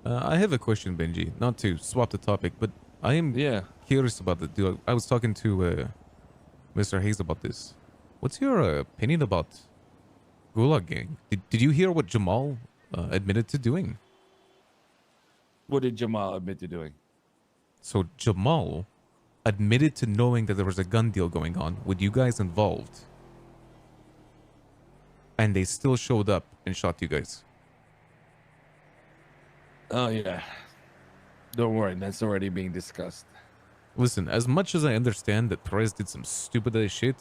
I have a question, Benji. Not to swap the topic, but I am Yeah. curious about the deal. I was talking to Mr. Hayes about this. What's your opinion about Gulag Gang? Did you hear what Jamal admitted to doing? What did Jamal admit to doing? So Jamal admitted to knowing that there was a gun deal going on with you guys involved, and they still showed up and shot you guys. Oh yeah. Don't worry, that's already being discussed. Listen, as much as I understand that Perez did some stupid ass shit,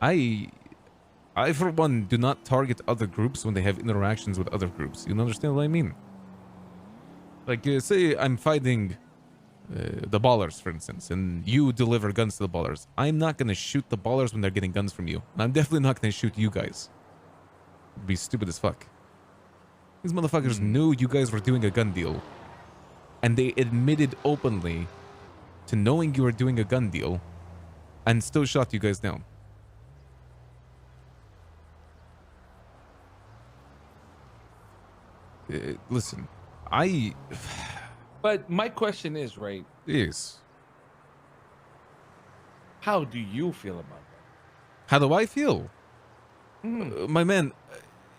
I for one do not target other groups when they have interactions with other groups. You understand what I mean? Like, say I'm fighting the ballers, for instance, and you deliver guns to the ballers. I'm not gonna shoot the ballers when they're getting guns from you. And I'm definitely not gonna shoot you guys. It'd be stupid as fuck. These motherfuckers knew you guys were doing a gun deal, and they admitted openly to knowing you were doing a gun deal, and still shot you guys down. Listen, But my question is, right? Yes. How do you feel about that? How do I feel? My man,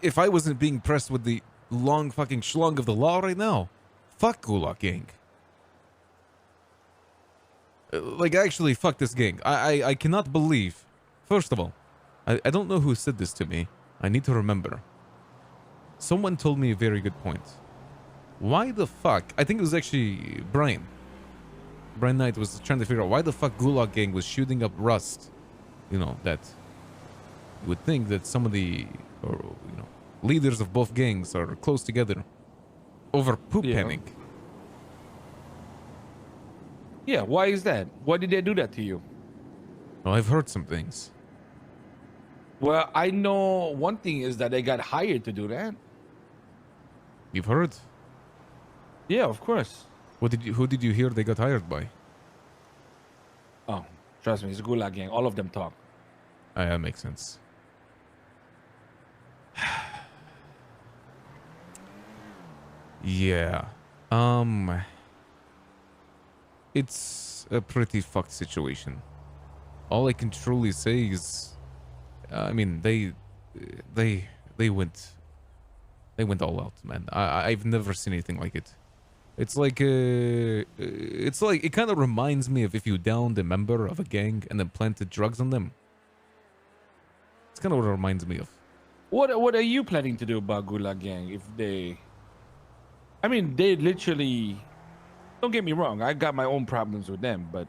if I wasn't being pressed with the long fucking schlong of the law right now, fuck Gulag Gang. Like, actually, fuck this gang. I cannot believe. First of all, I don't know who said this to me. I need to remember. Someone told me a very good point. Why the fuck? I think it was actually Brian. Brian Knight was trying to figure out why the fuck Gulag Gang was shooting up Rust. You know, that you would think that some of the, or, you know, leaders of both gangs are close together over poop panic. Yeah, why is that? Why did they do that to you? Oh, I've heard some things. Well, I know one thing is that they got hired to do that. You've heard? Yeah, of course. Who did you hear they got hired by? Oh, trust me, it's a Gulag Gang. All of them talk. That makes sense. Yeah. It's a pretty fucked situation. All I can truly say is, I mean, they went all out, man. I've never seen anything like it. It's like it kind of reminds me of if you downed a member of a gang and then planted drugs on them. It's kind of what it reminds me of. What are you planning to do about Gulag Gang if they? I mean, they literally. Don't get me wrong. I got my own problems with them, but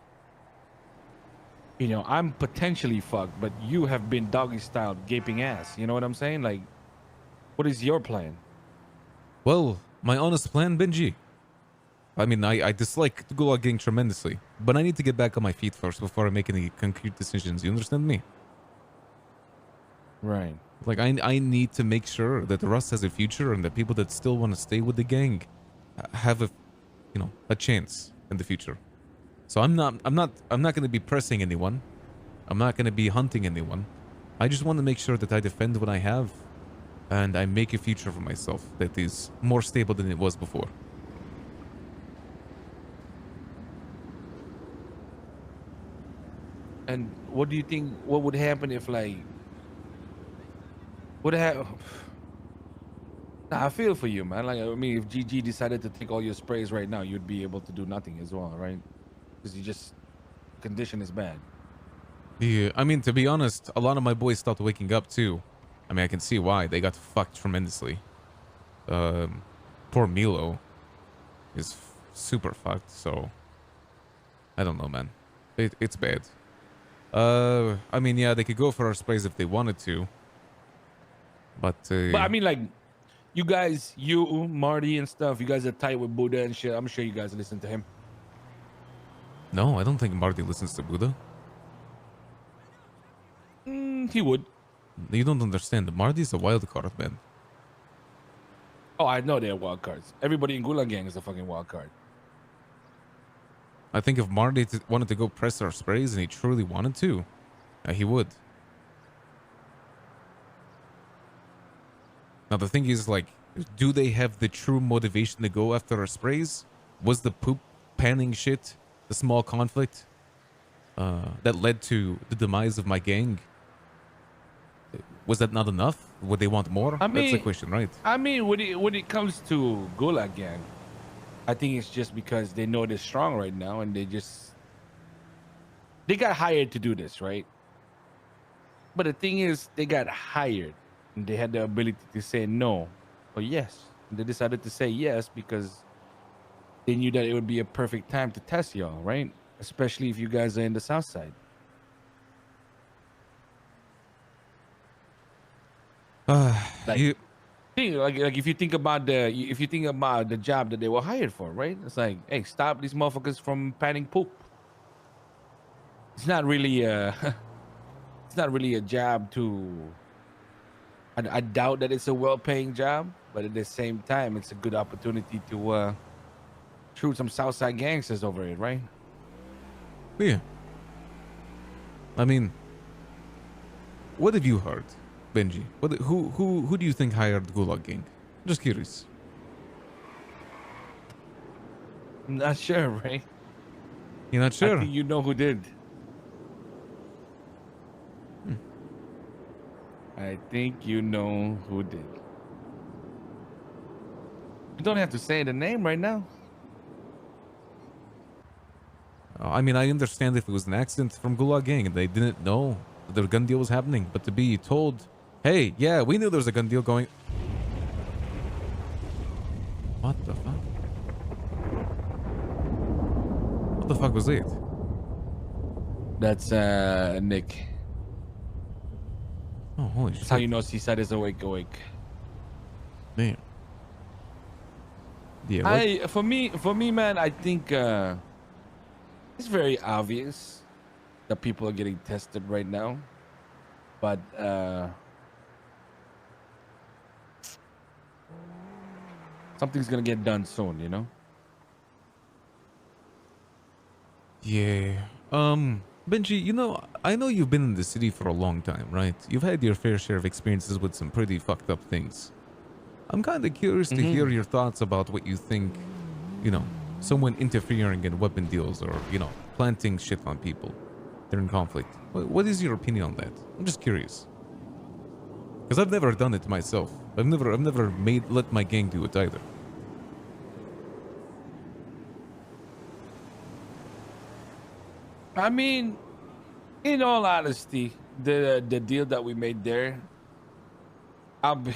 you know, I'm potentially fucked. But you have been doggy style gaping ass. You know what I'm saying? Like, what is your plan? Well, my honest plan, Benji. I mean, I dislike the Gulag Gang tremendously, but I need to get back on my feet first before I make any concrete decisions. You understand me? Right. Like, I need to make sure that Russ has a future and that people that still want to stay with the gang have a chance in the future. So I'm not going to be pressing anyone. I'm not going to be hunting anyone. I just want to make sure that I defend what I have and I make a future for myself that is more stable than it was before. And what do you think? What would happen if, like, what happened? Nah, I feel for you, man. Like, I mean, if GG decided to take all your sprays right now, you'd be able to do nothing as well, right? Because you just condition is bad. Yeah, I mean, to be honest, a lot of my boys stopped waking up too. I mean, I can see why. They got fucked tremendously. Poor Milo is super fucked, so I don't know, man. It's bad. I mean, yeah, they could go for our sprays if they wanted to. But I mean, like, you guys, you, Marty and stuff, you guys are tight with Buddha and shit. I'm sure you guys listen to him. No, I don't think Marty listens to Buddha. He would. You don't understand. Marty's a wild card, man. Oh, I know they're wild cards. Everybody in Gulag Gang is a fucking wild card. I think if Marty wanted to go press our sprays and he truly wanted to, he would. Now, the thing is, like, Do they have the true motivation to go after our sprays? Was the poop panning shit the small conflict that led to the demise of my gang? Was that not enough? Would they want more? I That's the mean, question, right? when it comes to Gulag Gang, I think it's just because they know they're strong right now, and they got hired to do this, right? But the thing is, they got hired, and they had the ability to say no or yes. And they decided to say yes because they knew that it would be a perfect time to test y'all, right? Especially if you guys are in the South Side. Like, You, like if you think about the job that they were hired for, right? It's like, hey, stop these motherfuckers from panning poop. It's not really a it's not really a job to. I doubt that it's a well-paying job, but at the same time, it's a good opportunity to shoot some Southside gangsters over it, right? yeah. I mean, what have you heard, Benji? Who do you think hired Gulag Gang? Just curious. I'm not sure, right? You're not I sure? think you know who did. I think you know who did. You don't have to say the name right now. I mean, I understand if it was an accident from Gulag Gang and they didn't know that their gun deal was happening, but to be told, hey, yeah, we knew there was a gun deal going. What the fuck? What the fuck was it? That's Nick. Oh, holy That's how shit. you know Seaside is awake. Damn. Yeah, what? For me, man, I think it's very obvious that people are getting tested right now, but something's gonna get done soon, you know. Yeah. Benji, you know, I know you've been in the city for a long time, right? You've had your fair share of experiences with some pretty fucked up things. I'm kind of curious to hear your thoughts about what you think, you know, someone interfering in weapon deals or, you know, planting shit on people during conflict. What is your opinion on that? I'm just curious. Because I've never done it myself. I've never let my gang do it either. I mean, in all honesty, the deal that we made there, I'll be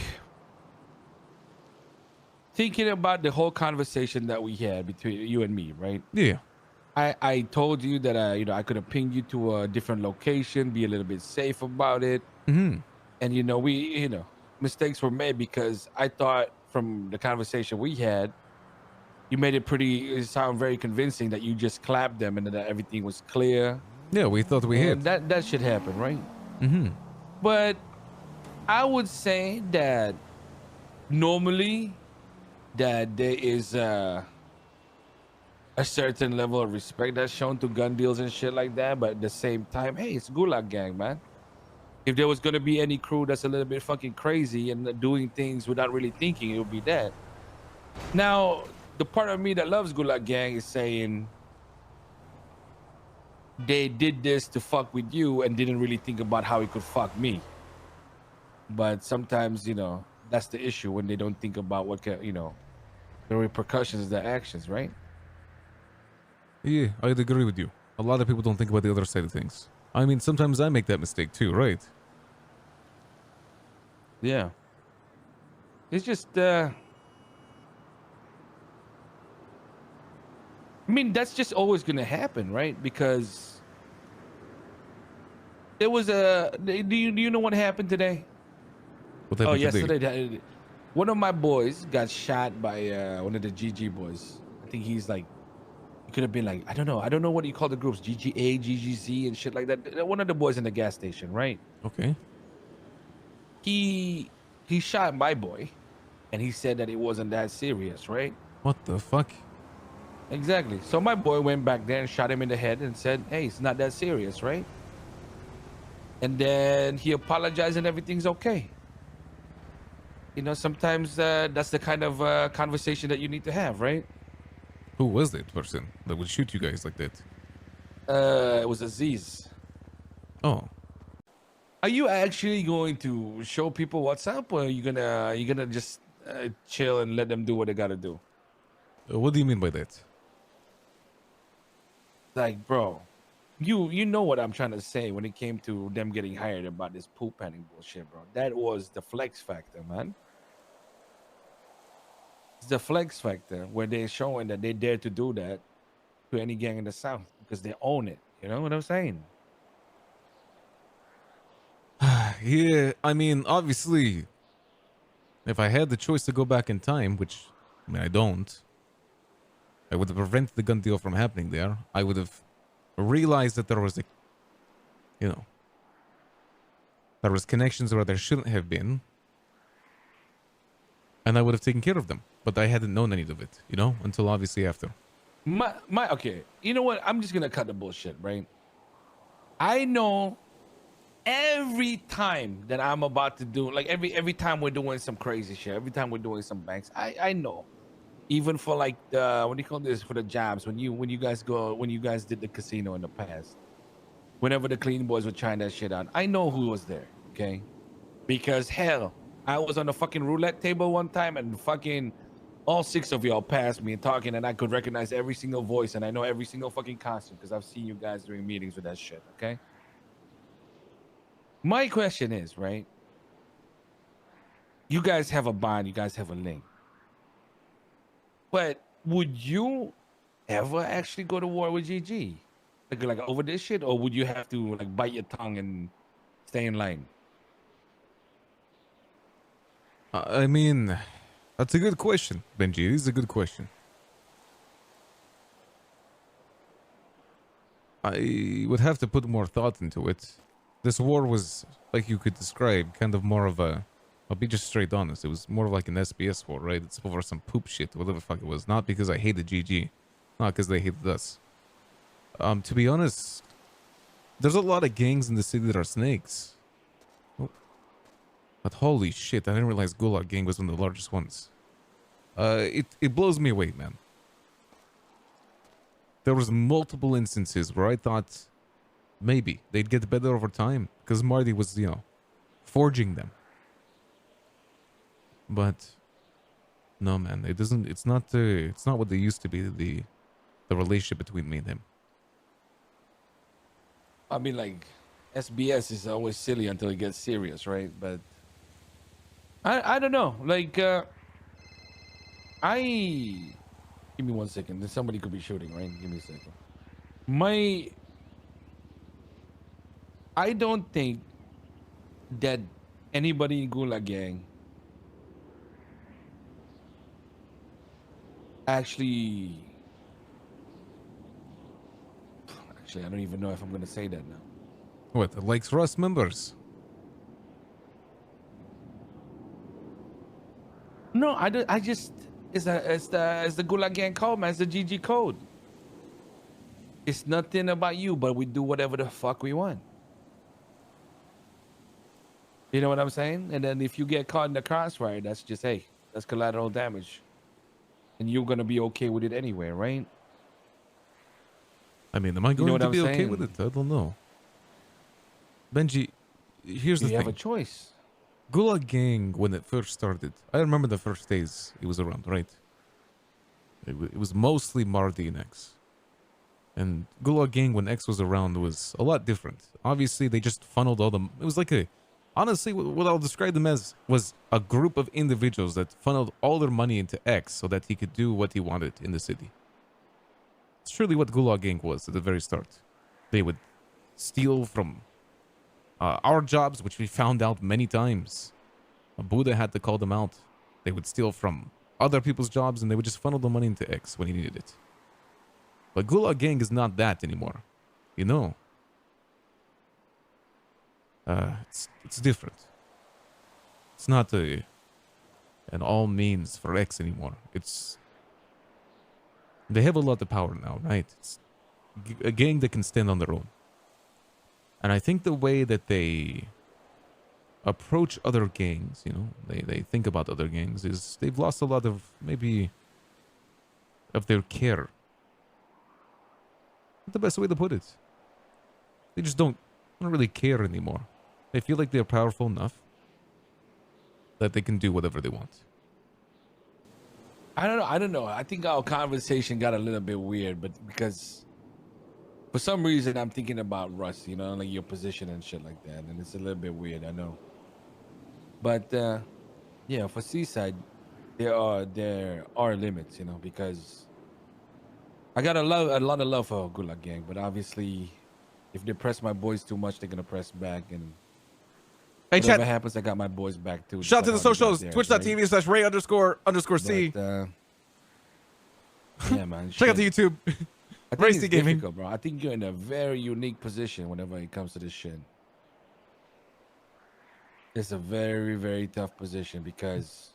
thinking about the whole conversation that we had between you and me, right? Yeah. I told you that I could have pinged you to a different location, be a little bit safe about it. Mm-hmm. And mistakes were made because I thought from the conversation we had, you made it sound very convincing that you just clapped them and that everything was clear. Yeah, we thought we hit. And that should happen, right? Mm-hmm. But I would say that normally that there is a certain level of respect that's shown to gun deals and shit like that. But at the same time, hey, it's Gulag Gang, man. If there was gonna be any crew that's a little bit fucking crazy and doing things without really thinking, it would be that. Now, the part of me that loves Gulag Gang is saying they did this to fuck with you and didn't really think about how it could fuck me. But sometimes, that's the issue when they don't think about the repercussions of their actions, right? Yeah, I'd agree with you. A lot of people don't think about the other side of things. I mean, sometimes I make that mistake too, right? Yeah. It's just I mean, that's just always going to happen, right? Because there was do you know what happened today? What happened today? Yesterday, one of my boys got shot by one of the GG boys. I think he's like, it could have been like, I don't know what you call the groups, GGA, GGZ, and shit like that. One of the boys in the gas station, right? Okay. He shot my boy, and he said that it wasn't that serious, right? What the fuck? Exactly. So my boy went back there and shot him in the head and said, hey, it's not that serious, right? And then he apologized and everything's okay. You know, sometimes that's the kind of conversation that you need to have, right? Who was that person that would shoot you guys like that? It was Aziz. Oh, Are you actually going to show people what's up, or are you gonna just chill and let them do what they gotta do? what do you mean by that? Like, bro, you know what I'm trying to say when it came to them getting hired about this poop panning bullshit, bro. That was the flex factor, man. It's the flex factor where they're showing that they dare to do that to any gang in the South because they own it. You know what I'm saying? Yeah, I mean, obviously, if I had the choice to go back in time, which I mean I don't, I would have prevented the gun deal from happening there. I would have realized that there was a, you know, there was connections where there shouldn't have been, and I would have taken care of them. But I hadn't known any of it, you know, until obviously after. My okay. You know what? I'm just gonna cut the bullshit, right? I know every time that I'm about to do like every time we're doing some crazy shit, every time we're doing some banks, I know. Even for like the what do you call this for the jobs when you guys did the casino in the past. Whenever the clean boys were trying that shit out, I know who was there, okay? Because hell, I was on the fucking roulette table one time and fucking all six of y'all passed me and talking, and I could recognize every single voice and I know every single fucking costume because I've seen you guys during meetings with that shit, okay? My question is, right? You guys have a bond, you guys have a link. But would you ever actually go to war with GG? Like over this shit, or would you have to like bite your tongue and stay in line? I mean, that's a good question, Benji. It is a good question. I would have to put more thought into it. This war was, like you could describe, kind of more of a. I'll be just straight honest. It was more of like an SBS war, right? It's over some poop shit, whatever the fuck it was. Not because I hated GG, not because they hated us. To be honest, there's a lot of gangs in the city that are snakes. Oh, but holy shit, I didn't realize Gulag gang was one of the largest ones. It blows me away, man. There was multiple instances where I thought maybe they'd get better over time because Marty was, you know, forging them. But no, man, it doesn't. It's not what they used to be. The relationship between me and him. I mean, like SBS is always silly until it gets serious, right? But I don't know. Like I give me 1 second. Then somebody could be shooting, right? Give me a second. My I don't think that anybody in Gulag Gang actually I don't even know if I'm gonna say that now. What, likes Rust members? No, I don't. I just it's the Gulag Gang code, man. It's the GG code. It's nothing about you, but we do whatever the fuck we want. You know what I'm saying? And then if you get caught in the crossfire, that's just hey, that's collateral damage, and you're gonna be okay with it anyway, right? I mean, am I You know going what to I'm be okay saying? with it? I don't know. Benji, here's the You have a thing. choice. Gulag Gang, when it first started, I remember the first days it was around, right? It was mostly Marty and X. And Gulag Gang, when X was around, was a lot different. Obviously, they just funneled all the... It was like a... Honestly, what I'll describe them as was a group of individuals that funneled all their money into X so that he could do what he wanted in the city. It's truly what Gulag Gang was at the very start. They would steal from our jobs, which we found out many times. Buddha had to call them out. They would steal from other people's jobs and they would just funnel the money into X when he needed it. But Gulag Gang is not that anymore. You know? It's different. It's not an all means for X anymore. They have a lot of power now, right? It's a gang that can stand on their own. And I think the way that they approach other gangs, you know, they think about other gangs, is they've lost a lot of maybe of their care. Not the best way to put it. They just don't really care anymore. They feel like they're powerful enough that they can do whatever they want. I don't know. I think our conversation got a little bit weird, but because for some reason I'm thinking about Russ, you know, like your position and shit like that, and it's a little bit weird. I know, but yeah, for Seaside, there are limits, you know, because I got a lot of love for Gulag Gang, but obviously, if they press my boys too much, they're gonna press back, and Hey, whatever chat. happens, I got my boys back too. Shout out to the just like I already got socials. theirs, right? Twitch.tv/Ray__C. But, yeah, man. Check out shit. the YouTube. I think Racy it's Gaming. difficult, bro. I think you're in a very unique position whenever it comes to this shit. It's a very, very tough position because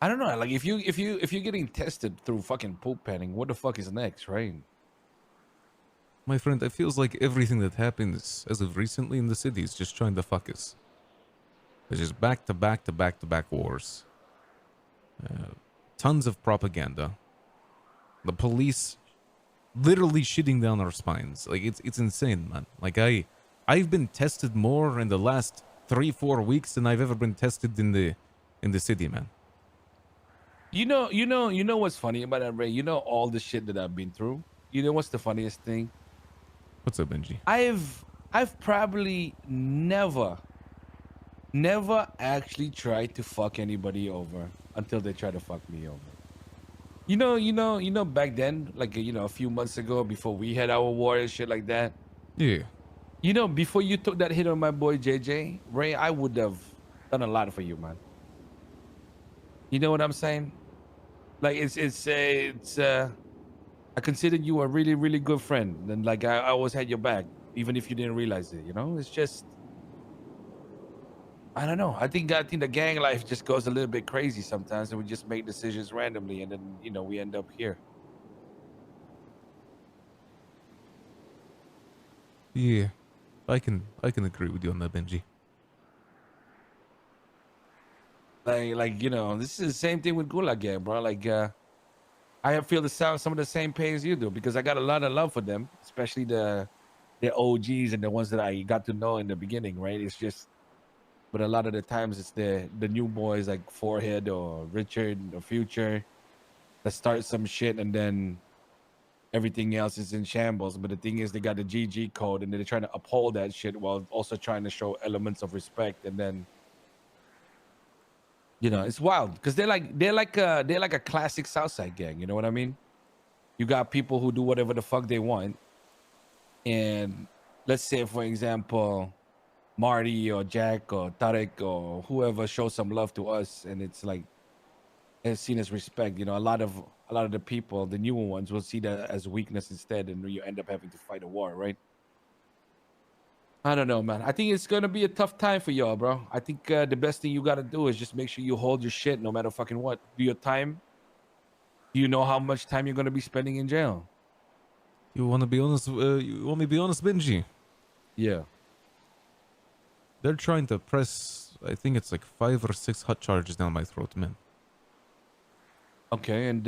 I don't know. Like if you're getting tested through fucking poop panning, what the fuck is next, right? My friend, it feels like everything that happens as of recently in the city is just trying to fuck us. There's just back to back to back to back wars. Tons of propaganda. The police literally shitting down our spines. Like it's insane, man. Like I've been tested more in the last 3-4 weeks than I've ever been tested in the city, man. You know what's funny about that, Ray? You know all the shit that I've been through. You know what's the funniest thing? What's up, Benji? I've probably never actually tried to fuck anybody over until they try to fuck me over. You know, back then, like a few months ago, before we had our war and shit like that. Yeah. You know, before you took that hit on my boy JJ, Ray, I would have done a lot for you, man. You know what I'm saying? Like it's I considered you a really, really good friend, and like I always had your back, even if you didn't realize it. You know, it's just I don't know. I think the gang life just goes a little bit crazy sometimes, and we just make decisions randomly, and then we end up here. Yeah. I can agree with you on that, Benji. Like this is the same thing with Gulag Gang, bro. Like I feel some of the same pain as you do because I got a lot of love for them, especially the OGs and the ones that I got to know in the beginning, right? It's just, but a lot of the times it's the new boys like Forehead or Richard or Future that start some shit and then everything else is in shambles. But the thing is, they got the GG code and they're trying to uphold that shit while also trying to show elements of respect. And then, it's wild because they're like a classic Southside gang. You know what I mean? You got people who do whatever the fuck they want, and let's say, for example, Marty or Jack or Tarek or whoever shows some love to us, and it's like it's seen as respect. A lot of the people, the newer ones, will see that as weakness instead, and you end up having to fight a war, right? I don't know, man. I think it's gonna be a tough time for y'all, bro. I think the best thing you gotta do is just make sure you hold your shit, no matter fucking what. Do your time. Do you know how much time you're gonna be spending in jail? You want to be honest? You want me to be honest, Benji? Yeah. They're trying to press, I think it's like 5 or 6 hot charges down my throat, man. Okay, and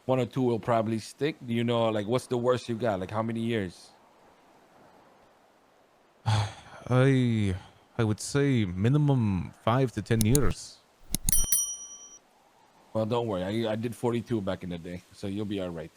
1 or 2 will probably stick. Do you know, like, what's the worst you got? Like, how many years? I would say minimum 5 to 10 years. Well, don't worry. I did 42 back in the day, so you'll be all right.